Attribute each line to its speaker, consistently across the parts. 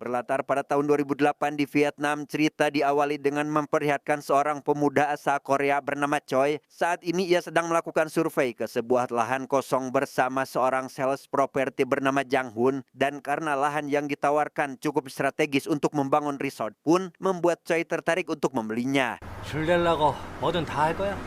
Speaker 1: Berlatar pada tahun 2008 di Vietnam, cerita diawali dengan memperlihatkan seorang pemuda asal Korea bernama Choi. Saat ini ia sedang melakukan survei ke sebuah lahan kosong bersama seorang sales properti bernama Jang Hun. Dan karena lahan yang ditawarkan cukup strategis untuk membangun resort pun membuat Choi tertarik untuk membelinya.
Speaker 2: 줄 내려고 뭐든 다 할 거야?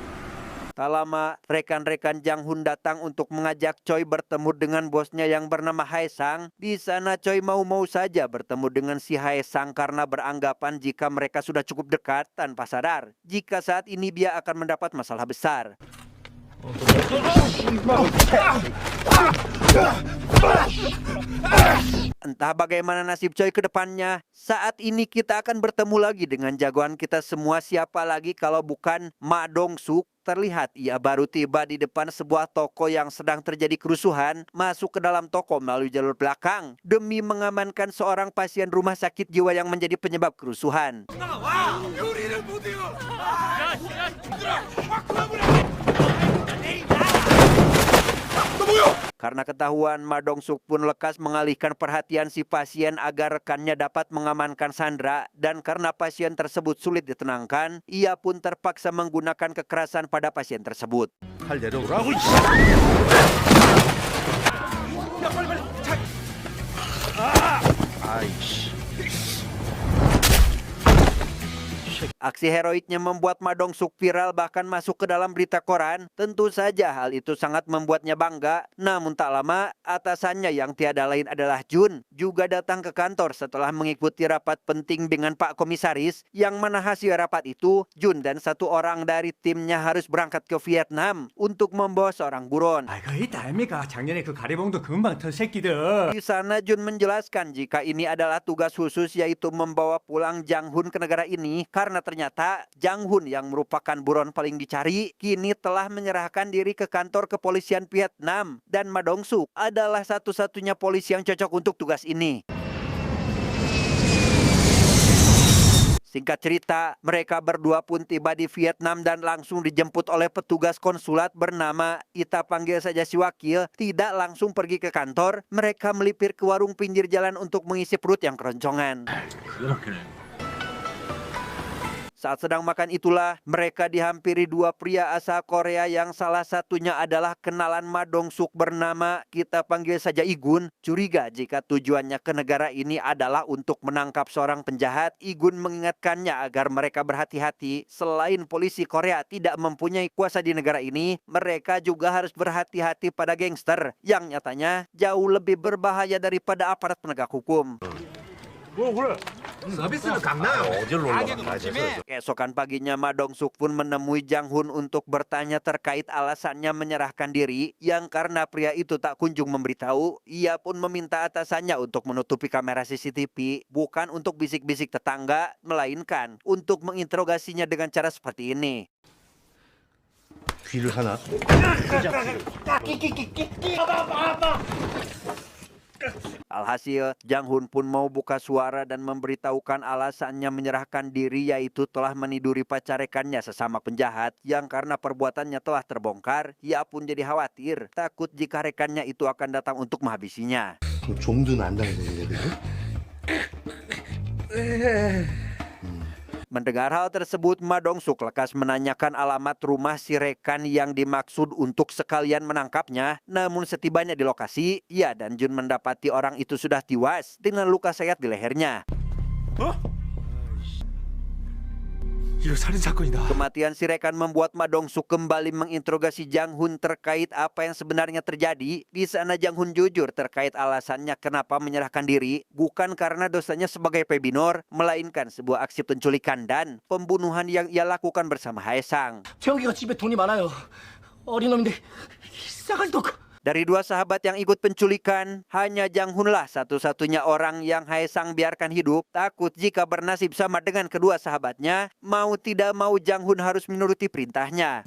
Speaker 1: Tak lama, rekan-rekan Jang Hun datang untuk mengajak Choi bertemu dengan bosnya yang bernama Hae Sang. Di sana Choi mau-mau saja bertemu dengan si Hae Sang karena beranggapan jika mereka sudah cukup dekat tanpa sadar jika saat ini dia akan mendapat masalah besar. Entah bagaimana nasib Choi ke depannya. Saat ini kita akan bertemu lagi dengan jagoan kita semua, siapa lagi kalau bukan Ma Dong-suk. Terlihat ia baru tiba di depan sebuah toko yang sedang terjadi kerusuhan, masuk ke dalam toko melalui jalur belakang demi mengamankan seorang pasien rumah sakit jiwa yang menjadi penyebab kerusuhan. Karena ketahuan, Ma Dong-suk pun lekas mengalihkan perhatian si pasien agar rekannya dapat mengamankan Sandra. Dan karena pasien tersebut sulit ditenangkan, ia pun terpaksa menggunakan kekerasan pada pasien tersebut. Aksi heroiknya membuat Ma Dong-suk viral bahkan masuk ke dalam berita koran. Tentu saja hal itu sangat membuatnya bangga. Namun tak lama, atasannya yang tiada lain adalah Jun juga datang ke kantor setelah mengikuti rapat penting dengan Pak Komisaris. Yang mana hasil rapat itu, Jun dan satu orang dari timnya harus berangkat ke Vietnam untuk membawa seorang buron.
Speaker 2: 그거 있다 아닙니까? 작년에 그 가리봉도 금방 턴 새끼들.
Speaker 1: Di sana Jun menjelaskan jika ini adalah tugas khusus, yaitu membawa pulang Jang Hun ke negara ini karena ternyata Jang Hun yang merupakan buron paling dicari kini telah menyerahkan diri ke kantor kepolisian Vietnam dan Ma Dong-suk adalah satu-satunya polisi yang cocok untuk tugas ini. Singkat cerita, mereka berdua pun tiba di Vietnam dan langsung dijemput oleh petugas konsulat bernama, kita panggil saja si wakil. Tidak langsung pergi ke kantor, mereka melipir ke warung pinggir jalan untuk mengisi perut yang keroncongan. Saat sedang makan itulah, mereka dihampiri dua pria asal Korea yang salah satunya adalah kenalan Ma Dong-suk bernama, kita panggil saja Igun. Curiga jika tujuannya ke negara ini adalah untuk menangkap seorang penjahat, Igun mengingatkannya agar mereka berhati-hati. Selain polisi Korea tidak mempunyai kuasa di negara ini, mereka juga harus berhati-hati pada gangster yang nyatanya jauh lebih berbahaya daripada aparat penegak hukum. Keesokan paginya Ma Dong-suk pun menemui Jang Hun untuk bertanya terkait alasannya menyerahkan diri. Yang karena pria itu tak kunjung memberitahu, ia pun meminta atasannya untuk menutupi kamera CCTV, bukan untuk bisik-bisik tetangga, melainkan untuk menginterogasinya dengan cara seperti ini. Alhasil, Jang Hun pun mau buka suara dan memberitahukan alasannya menyerahkan diri, yaitu telah meniduri pacar rekannya sesama penjahat yang karena perbuatannya telah terbongkar, ia pun jadi khawatir, takut jika rekannya itu akan datang untuk menghabisinya. Mendengar hal tersebut, Ma Dong-suk lekas menanyakan alamat rumah si rekan yang dimaksud untuk sekalian menangkapnya. Namun setibanya di lokasi, ia dan Jun mendapati orang itu sudah tewas dengan luka sayat di lehernya. Kematian si rekan membuat Ma Dong-suk kembali menginterogasi Jang Hun terkait apa yang sebenarnya terjadi. Di sana Jang Hun jujur terkait alasannya kenapa menyerahkan diri, bukan karena dosanya sebagai pebinor, melainkan sebuah aksi penculikan dan pembunuhan yang ia lakukan bersama Hae Sang.
Speaker 2: 재욱이가 집에 돈이 많아요. 어린 놈인데 싸가지도 없고.
Speaker 1: Dari dua sahabat yang ikut penculikan, hanya Jang Hunlah satu-satunya orang yang Hae Sang biarkan hidup. Takut jika bernasib sama dengan kedua sahabatnya, mau tidak mau Jang Hun harus menuruti perintahnya.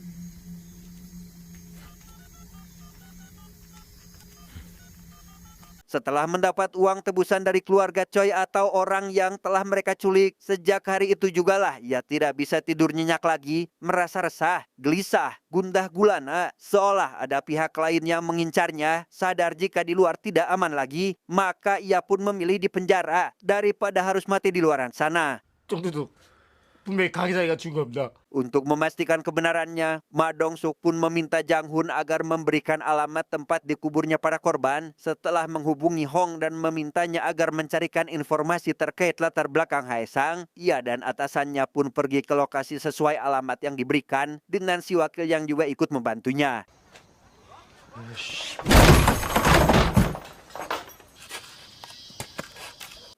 Speaker 1: Setelah mendapat uang tebusan dari keluarga Choi atau orang yang telah mereka culik, sejak hari itu jugalah ia tidak bisa tidur nyenyak lagi, merasa resah, gelisah, gundah gulana, seolah ada pihak lain yang mengincarnya. Sadar jika di luar tidak aman lagi, maka ia pun memilih di penjara daripada harus mati di luaran sana.
Speaker 2: 정도도 분명히 가게자기가 준 겁니다.
Speaker 1: Untuk memastikan kebenarannya, Ma Dong-suk pun meminta Jang Hun agar memberikan alamat tempat dikuburnya para korban setelah menghubungi Hong dan memintanya agar mencarikan informasi terkait latar belakang Hae Sang. Ia dan atasannya pun pergi ke lokasi sesuai alamat yang diberikan dengan si wakil yang juga ikut membantunya.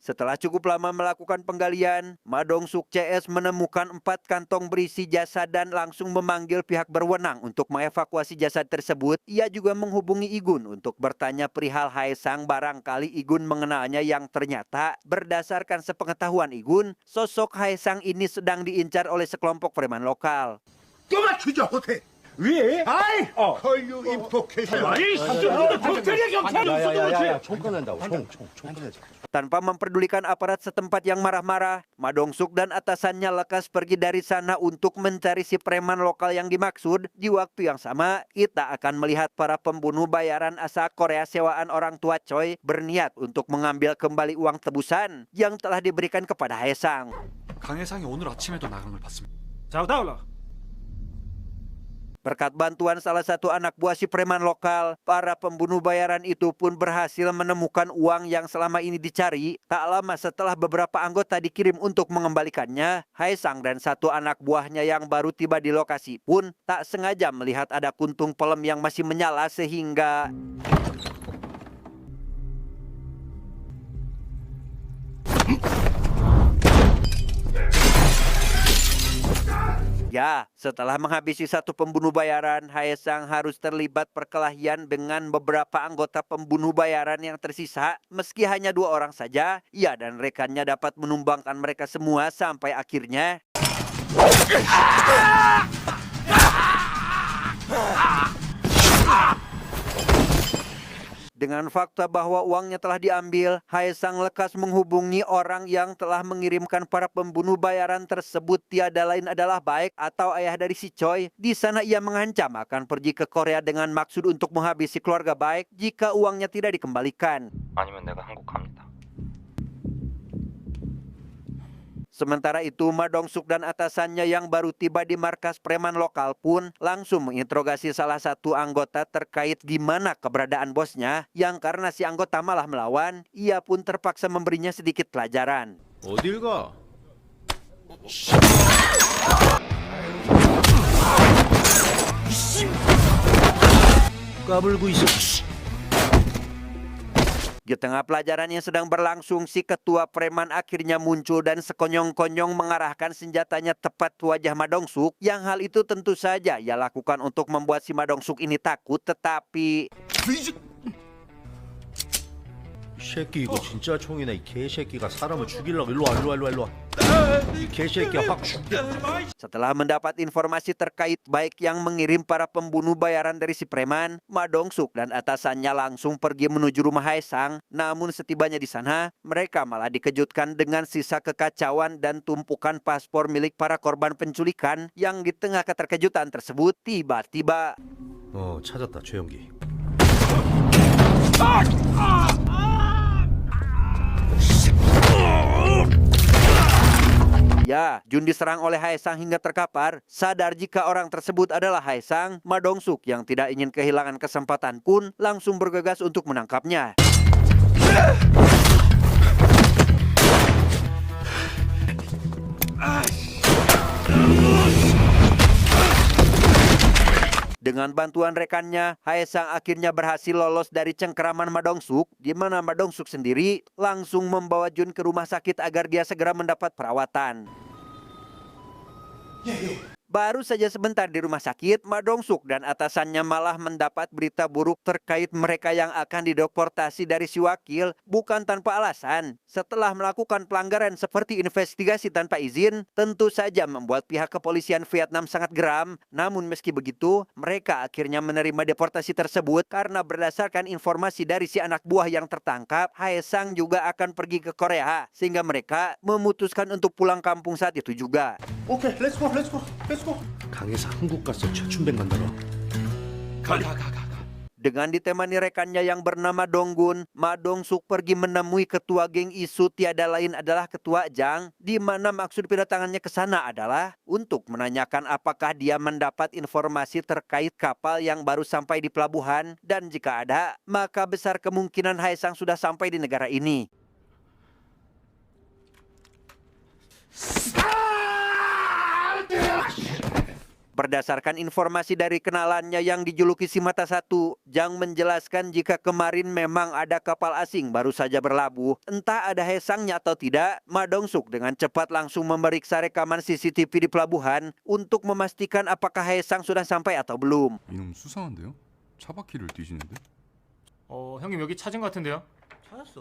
Speaker 1: Setelah cukup lama melakukan penggalian, Ma Dong-suk CS menemukan 4 kantong berisi jasad dan langsung memanggil pihak berwenang untuk mengevakuasi jasad tersebut. Ia juga menghubungi Igun untuk bertanya perihal Hae Sang, barangkali Igun mengenalnya, yang ternyata berdasarkan sepengetahuan Igun, sosok Hae Sang ini sedang diincar oleh sekelompok preman lokal.
Speaker 3: 또마 주저 호텔 왜? 아이 헐류 인포케이션
Speaker 2: 아이, 경찰이야, 경찰!
Speaker 4: 야야야야 총 꺼낸다고 총 꺼내자.
Speaker 1: Tanpa memperdulikan aparat setempat yang marah-marah, Ma Dong-suk dan atasannya lekas pergi dari sana untuk mencari si preman lokal yang dimaksud. Di waktu yang sama, kita akan melihat para pembunuh bayaran asal Korea sewaan orang tua Choi berniat untuk mengambil kembali uang tebusan yang telah diberikan kepada Hae Sang.
Speaker 5: 강혜상이 오늘 아침에도 나간 걸 봤습니다.
Speaker 2: 잡다올라.
Speaker 1: Berkat bantuan salah satu anak buah si preman lokal, para pembunuh bayaran itu pun berhasil menemukan uang yang selama ini dicari. Tak lama setelah beberapa anggota dikirim untuk mengembalikannya, Hae Sang dan satu anak buahnya yang baru tiba di lokasi pun tak sengaja melihat ada kuntung pelem yang masih menyala sehingga ya, setelah menghabisi satu pembunuh bayaran, Hae Sang harus terlibat perkelahian dengan beberapa anggota pembunuh bayaran yang tersisa. Meski hanya 2 orang saja, ia dan rekannya dapat menumbangkan mereka semua sampai akhirnya dengan fakta bahwa uangnya telah diambil, Hae Sang lekas menghubungi orang yang telah mengirimkan para pembunuh bayaran tersebut. Tiada lain adalah Baek atau ayah dari si Choi. Di sana ia mengancam akan pergi ke Korea dengan maksud untuk menghabisi keluarga Baek jika uangnya tidak dikembalikan.
Speaker 6: 아니면 내가 한국 갑니다.
Speaker 1: Sementara itu, Ma Dong-suk dan atasannya yang baru tiba di markas preman lokal pun langsung menginterogasi salah satu anggota terkait gimana keberadaan bosnya, yang karena si anggota malah melawan, ia pun terpaksa memberinya sedikit pelajaran.
Speaker 4: 어딜 가? 까불고 있어.
Speaker 1: Di tengah pelajaran yang sedang berlangsung, si ketua preman akhirnya muncul dan sekonyong-konyong mengarahkan senjatanya tepat wajah Ma Dong-suk. Yang hal itu tentu saja ia lakukan untuk membuat si Ma Dong-suk ini takut, tetapi
Speaker 4: 이 새끼 이거 진짜 총이네. 이 개새끼가 사람을 죽이려고. 일로 와. 이 개새끼야 확 죽여.
Speaker 1: setelah mendapat informasi terkait Baek yang mengirim para pembunuh bayaran dari si preman, Ma Dong-suk dan atasannya langsung pergi menuju rumah Hae Sang. Namun setibanya di sana, mereka malah dikejutkan dengan sisa kekacauan dan tumpukan paspor milik para korban penculikan yang di tengah keterkejutan tersebut tiba-tiba
Speaker 4: 찾았다 최영기.
Speaker 1: ya, Jun diserang oleh Hae Sang hingga terkapar. Sadar jika orang tersebut adalah Hae Sang, Ma Dong-suk yang tidak ingin kehilangan kesempatan pun langsung bergegas untuk menangkapnya. Dengan bantuan rekannya, Hae Sang akhirnya berhasil lolos dari cengkeraman Ma Dong-suk, di mana Ma Dong-suk sendiri langsung membawa Jun ke rumah sakit agar dia segera mendapat perawatan. Baru saja sebentar di rumah sakit, Ma Dong-suk dan atasannya malah mendapat berita buruk terkait mereka yang akan dideportasi dari si wakil bukan tanpa alasan. Setelah melakukan pelanggaran seperti investigasi tanpa izin, tentu saja membuat pihak kepolisian Vietnam sangat geram. Namun meski begitu, mereka akhirnya menerima deportasi tersebut karena berdasarkan informasi dari si anak buah yang tertangkap, Hae Sang juga akan pergi ke Korea, sehingga mereka memutuskan untuk pulang kampung saat itu juga.
Speaker 3: 오케이, 렛츠고, 렛츠고, 렛츠고.
Speaker 4: 강에서 한국 가서 최춘백 만나러.
Speaker 5: 가.
Speaker 1: Dengan ditemani rekannya yang bernama Donggun, Ma Dong-suk pergi menemui ketua geng isu tiada lain adalah ketua Jang, di mana maksud kedatangannya ke sana adalah untuk menanyakan apakah dia mendapat informasi terkait kapal yang baru sampai di pelabuhan, dan jika ada, maka besar kemungkinan Hae Sang sudah sampai di negara ini. Berdasarkan informasi dari kenalannya yang dijuluki si Mata Satu, Jang menjelaskan jika kemarin memang ada kapal asing baru saja berlabuh. Entah ada Hae Sangnya atau tidak, Ma Dong-suk dengan cepat langsung memeriksa rekaman CCTV di pelabuhan untuk memastikan apakah Hae Sang sudah sampai atau belum.
Speaker 6: 이놈 수상한데요? 차 바퀴를 뒤지는데?
Speaker 2: 형님 여기 찾은 것 같은데요?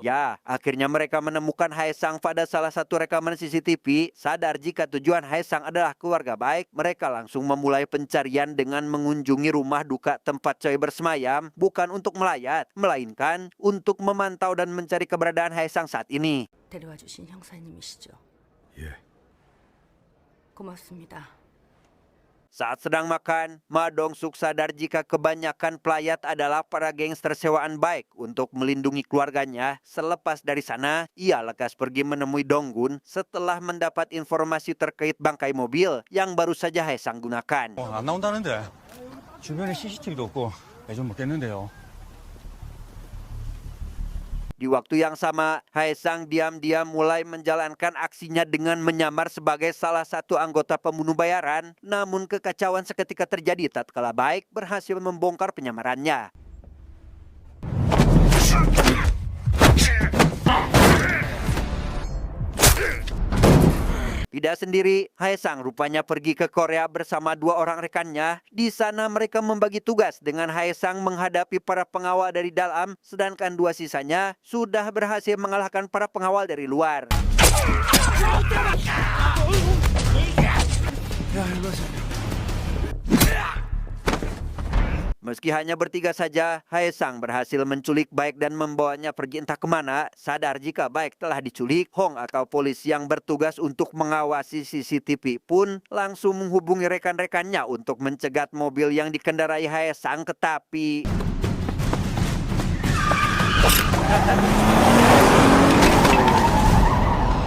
Speaker 1: Ya, akhirnya mereka menemukan Hae Sang pada salah satu rekaman CCTV. Sadar jika tujuan Hae Sang adalah keluarga baik, mereka langsung memulai pencarian dengan mengunjungi rumah duka tempat Choi bersemayam, bukan untuk melayat, melainkan untuk memantau dan mencari keberadaan Hae Sang saat ini.
Speaker 7: 데려와 주신 형사님이시죠?
Speaker 4: 예.
Speaker 7: 고맙습니다.
Speaker 1: Saat sedang makan, Ma Dong-suk sadar jika kebanyakan pelayat adalah para gangster sewaan baik untuk melindungi keluarganya. Selepas dari sana, ia lekas pergi menemui Donggun setelah mendapat informasi terkait bangkai mobil yang baru saja Hae Sang gunakan.
Speaker 3: 안 나온다는데 주변에 CCTV도 없고 애 좀 먹겠는데요.
Speaker 1: Di waktu yang sama, Hae Sang diam-diam mulai menjalankan aksinya dengan menyamar sebagai salah satu anggota pembunuh bayaran. Namun kekacauan seketika terjadi tatkala Baik berhasil membongkar penyamarannya. Tidak sendiri, Hae Sang rupanya pergi ke Korea bersama dua orang rekannya. Di sana mereka membagi tugas dengan Hae Sang menghadapi para pengawal dari dalam, sedangkan dua sisanya sudah berhasil mengalahkan para pengawal dari luar. Meski hanya bertiga saja, Hae Sang berhasil menculik Baik dan membawanya pergi entah kemana. Sadar jika Baik telah diculik, Hong atau polisi yang bertugas untuk mengawasi CCTV pun langsung menghubungi rekan-rekannya untuk mencegat mobil yang dikendarai Hae Sang ke tepi.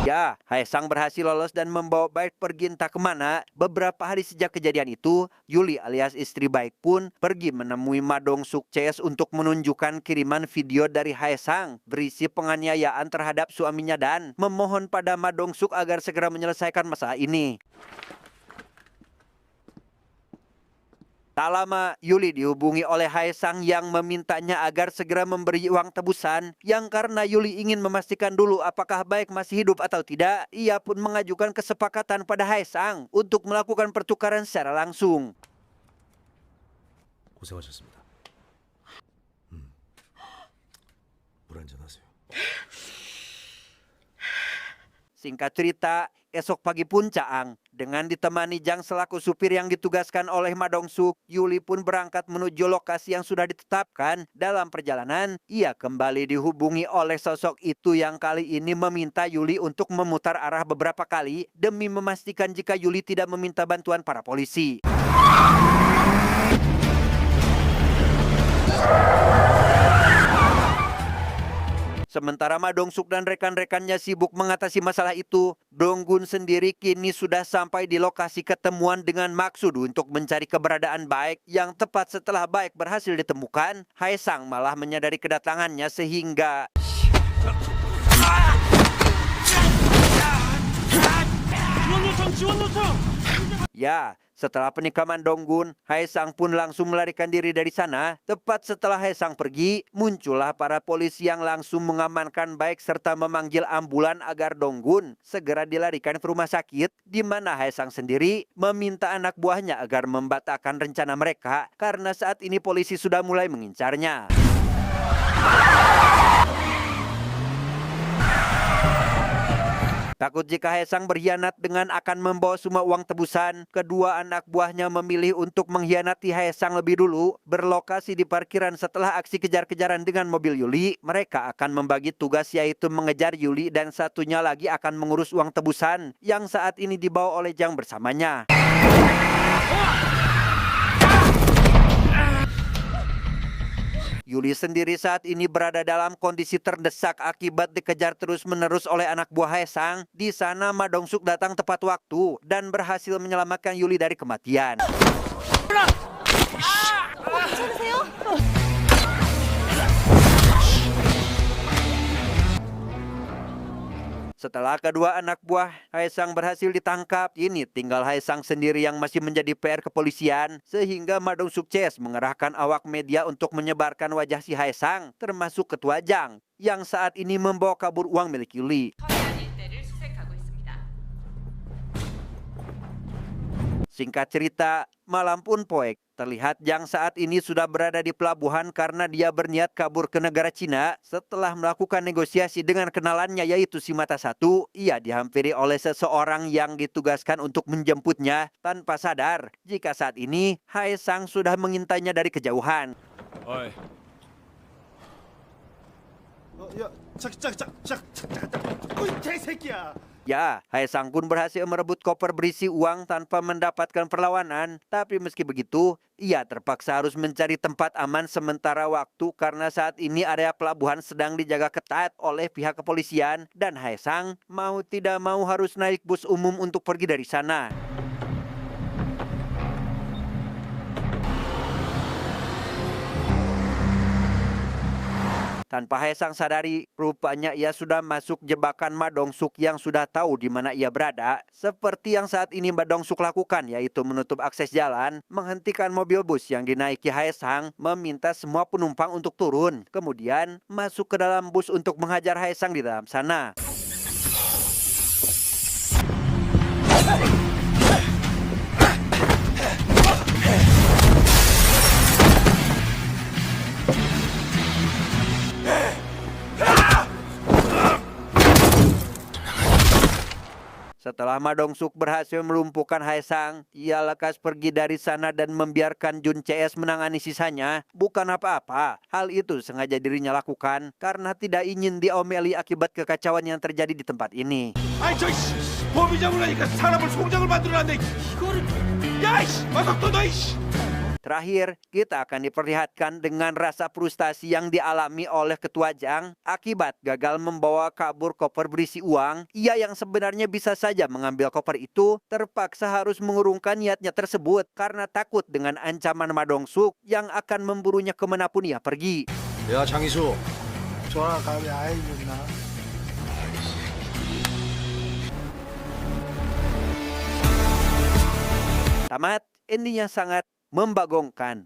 Speaker 1: Ya, Hae Sang berhasil lolos dan membawa Baik pergi entah kemana. Beberapa hari sejak kejadian itu, Yuli alias istri Baik pun pergi menemui Ma Dong-suk CS untuk menunjukkan kiriman video dari Hae Sang berisi penganiayaan terhadap suaminya dan memohon pada Ma Dong-suk agar segera menyelesaikan masalah ini. Tak lama, Yuli dihubungi oleh Hae Sang yang memintanya agar segera memberi uang tebusan. Yang karena Yuli ingin memastikan dulu apakah Baik masih hidup atau tidak, ia pun mengajukan kesepakatan pada Hae Sang untuk melakukan pertukaran secara langsung.
Speaker 4: 고생하셨습니다. 물 한잔 하세요.
Speaker 1: Singkat cerita, esok pagi pun Caang dengan ditemani Jang selaku supir yang ditugaskan oleh Ma Dong-suk, Yuli pun berangkat menuju lokasi yang sudah ditetapkan. Dalam perjalanan, ia kembali dihubungi oleh sosok itu yang kali ini meminta Yuli untuk memutar arah beberapa kali demi memastikan jika Yuli tidak meminta bantuan para polisi. Sementara Ma Dong-suk dan rekan-rekannya sibuk mengatasi masalah itu, Donggun sendiri kini sudah sampai di lokasi ketemuan dengan maksud untuk mencari keberadaan Baik. Yang tepat setelah Baik berhasil ditemukan, Hae Sang malah menyadari kedatangannya sehingga ya, Setelah penikaman Donggun, Haesang pun langsung melarikan diri dari sana. Tepat setelah Haesang pergi, muncullah para polisi yang langsung mengamankan baik serta memanggil ambulan agar Donggun segera dilarikan ke rumah sakit, di mana Haesang sendiri meminta anak buahnya agar membatalkan rencana mereka karena saat ini polisi sudah mulai mengincarnya. Takut jika Haesang berkhianat dengan akan membawa semua uang tebusan, kedua anak buahnya memilih untuk mengkhianati Haesang lebih dulu. Berlokasi di parkiran setelah aksi kejar-kejaran dengan mobil Yuli, mereka akan membagi tugas yaitu mengejar Yuli dan satunya lagi akan mengurus uang tebusan yang saat ini dibawa oleh Jang bersamanya. Yuli sendiri saat ini berada dalam kondisi terdesak akibat dikejar terus-menerus oleh anak buah Haesang. Di sana Ma Dong-suk datang tepat waktu dan berhasil menyelamatkan Yuli dari kematian. Setelah kedua anak buah Haesang berhasil ditangkap, ini tinggal Haesang sendiri yang masih menjadi PR kepolisian, sehingga Ma Dong-suk mengerahkan awak media untuk menyebarkan wajah si Haesang, termasuk ketua Jang, yang saat ini membawa kabur uang milik Yuli. Singkat cerita, malam pun poek. Terlihat Jang saat ini sudah berada di pelabuhan karena dia berniat kabur ke negara Cina. Setelah melakukan negosiasi dengan kenalannya yaitu si Mata Satu, ia dihampiri oleh seseorang yang ditugaskan untuk menjemputnya tanpa sadar jika saat ini Haesang sudah mengintainya dari kejauhan.
Speaker 3: 어이. 야, 어이, 개새끼야.
Speaker 1: Ya, Haesang pun berhasil merebut koper berisi uang tanpa mendapatkan perlawanan. Tapi meski begitu, ia terpaksa harus mencari tempat aman sementara waktu karena saat ini area pelabuhan sedang dijaga ketat oleh pihak kepolisian dan Haesang mau tidak mau harus naik bus umum untuk pergi dari sana. Tanpa Haesang sadari, rupanya ia sudah masuk jebakan Ma Dong-suk yang sudah tahu di mana ia berada. Seperti yang saat ini Ma Dong-suk lakukan, yaitu menutup akses jalan, menghentikan mobil bus yang dinaiki Haesang, meminta semua penumpang untuk turun, kemudian masuk ke dalam bus untuk menghajar Haesang di dalam sana. Setelah Ma Dong-suk berhasil melumpuhkan Haesang, ia lekas pergi dari sana dan membiarkan Jun CS menangani sisanya. Bukan apa-apa, hal itu sengaja dirinya lakukan karena tidak ingin diomeli akibat kekacauan yang terjadi di tempat ini.
Speaker 3: 아이 저씨 범인 잡으려니까 사람을 송장을 만들어놨네. 이거를 야 이씨 마석도 너 이씨.
Speaker 1: Terakhir, kita akan diperlihatkan dengan rasa frustasi yang dialami oleh ketua Jang akibat gagal membawa kabur koper berisi uang. Ia yang sebenarnya bisa saja mengambil koper itu terpaksa harus mengurungkan niatnya tersebut karena takut dengan ancaman Ma Dong-suk yang akan memburunya kemanapun ia pergi.
Speaker 4: 야 장이수.
Speaker 3: 돌아가면 아이구나.
Speaker 1: Tamat, endingnya sangat membagongkan.